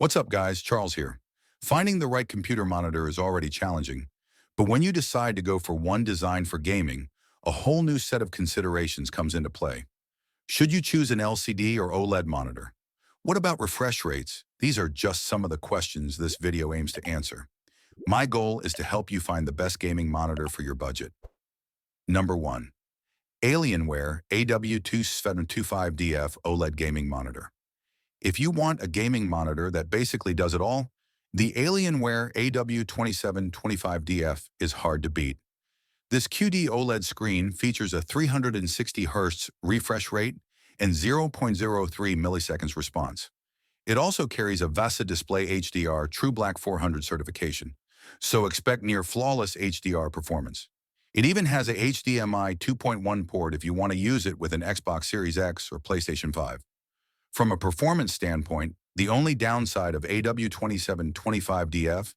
What's up, guys? Charles here. Finding the right computer monitor is already challenging, but when you decide to go for one designed for gaming, a whole new set of considerations comes into play. Should you choose an LCD or OLED monitor? What about refresh rates? These are just some of the questions this video aims to answer. My goal is to help you find the best gaming monitor for your budget. Number 1. Alienware AW2725DF OLED Gaming Monitor. If you want a gaming monitor that basically does it all, the Alienware AW2725DF is hard to beat. This QD OLED screen features a 360 Hz refresh rate and 0.03 milliseconds response. It also carries a VESA Display HDR True Black 400 certification, so expect near flawless HDR performance. It even has a HDMI 2.1 port if you want to use it with an Xbox Series X or PlayStation 5. From a performance standpoint, the only downside of AW2725DF,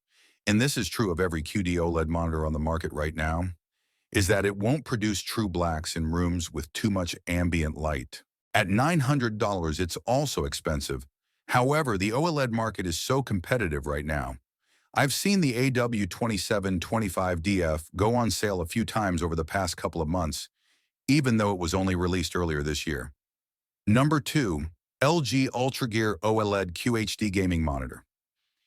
and this is true of every QD OLED monitor on the market right now, is that it won't produce true blacks in rooms with too much ambient light. At $900, it's also expensive. However, the OLED market is so competitive right now. I've seen the AW2725DF go on sale a few times over the past couple of months, even though it was only released earlier this year. Number 2. LG Ultragear OLED QHD Gaming Monitor.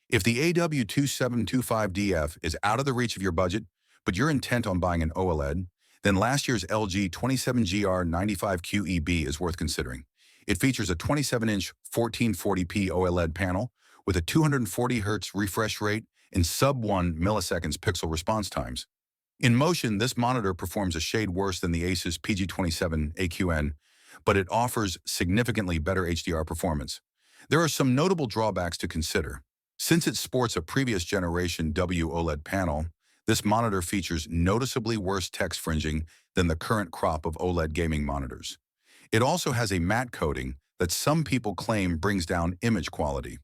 If the AW2725DF is out of the reach of your budget, but you're intent on buying an OLED, then last year's LG 27GR95QEB is worth considering. It features a 27-inch 1440p OLED panel with a 240 Hz refresh rate and sub-1 milliseconds pixel response times. In motion, this monitor performs a shade worse than the ASUS PG27 AQN, but it offers significantly better HDR performance. There are some notable drawbacks to consider. Since it sports a previous generation OLED panel, this monitor features noticeably worse text fringing than the current crop of OLED gaming monitors. It also has a matte coating that some people claim brings down image quality.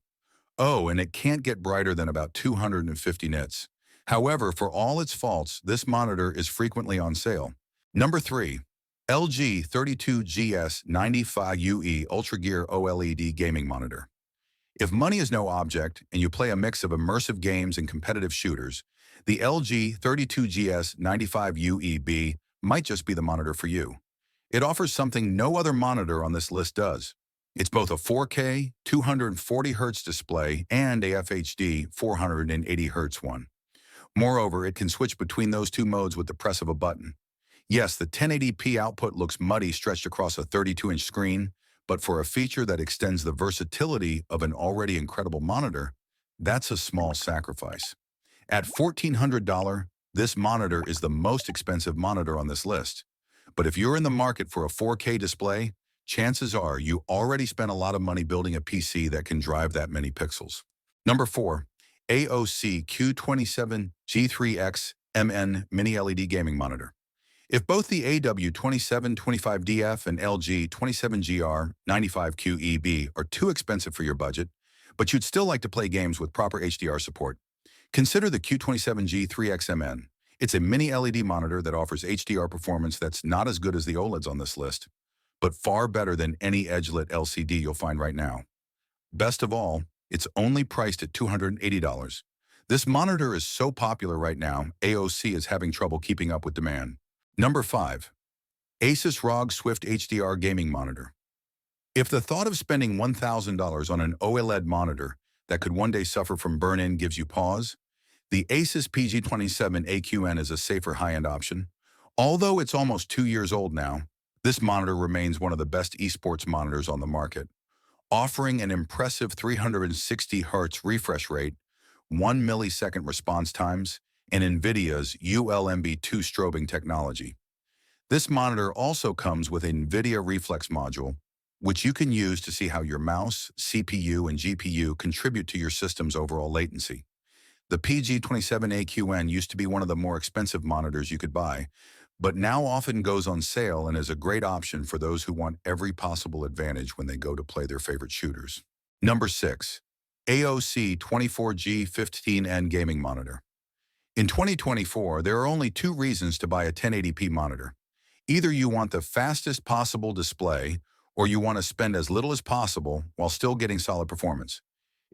Oh, and it can't get brighter than about 250 nits. However, for all its faults, this monitor is frequently on sale. Number 3. LG 32GS95UE Ultragear OLED Gaming Monitor. If money is no object and you play a mix of immersive games and competitive shooters, the LG 32GS95UE might just be the monitor for you. It offers something no other monitor on this list does. It's both a 4K, 240 Hz display and a FHD 480 Hz one. Moreover, it can switch between those two modes with the press of a button. Yes, the 1080p output looks muddy stretched across a 32-inch screen, but for a feature that extends the versatility of an already incredible monitor, that's a small sacrifice. At $1,400, this monitor is the most expensive monitor on this list. But if you're in the market for a 4K display, chances are you already spent a lot of money building a PC that can drive that many pixels. Number 4. AOC Q27G3X MN Mini LED Gaming Monitor. If both the AW2725DF and LG 27GR95QEB are too expensive for your budget, but you'd still like to play games with proper HDR support, consider the Q27G3XMN. It's a mini LED monitor that offers HDR performance that's not as good as the OLEDs on this list, but far better than any edge-lit LCD you'll find right now. Best of all, it's only priced at $280. This monitor is so popular right now, AOC is having trouble keeping up with demand. Number 5. ASUS ROG Swift HDR Gaming Monitor. If the thought of spending $1,000 on an OLED monitor that could one day suffer from burn-in gives you pause, the ASUS PG27 AQN is a safer high-end option. Although it's almost 2 years old now, this monitor remains one of the best esports monitors on the market, offering an impressive 360 Hz refresh rate, 1 millisecond response times, and NVIDIA's ULMB2 strobing technology. This monitor also comes with an NVIDIA Reflex module, which you can use to see how your mouse, CPU, and GPU contribute to your system's overall latency. The PG27AQN used to be one of the more expensive monitors you could buy, but now often goes on sale and is a great option for those who want every possible advantage when they go to play their favorite shooters. Number 6. AOC 24G15N Gaming Monitor. In 2024, there are only 2 reasons to buy a 1080p monitor. Either you want the fastest possible display, or you want to spend as little as possible while still getting solid performance.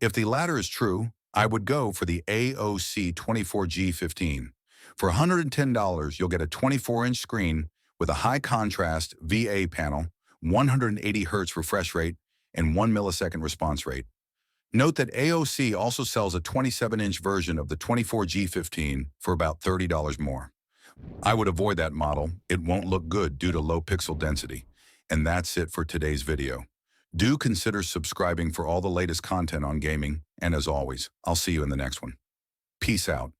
If the latter is true, I would go for the AOC24G15. For $110, you'll get a 24-inch screen with a high-contrast VA panel, 180 Hz refresh rate, and 1 millisecond response rate. Note that AOC also sells a 27-inch version of the 24G15 for about $30 more. I would avoid that model. It won't look good due to low pixel density. And that's it for today's video. Do consider subscribing for all the latest content on gaming, and as always, I'll see you in the next one. Peace out.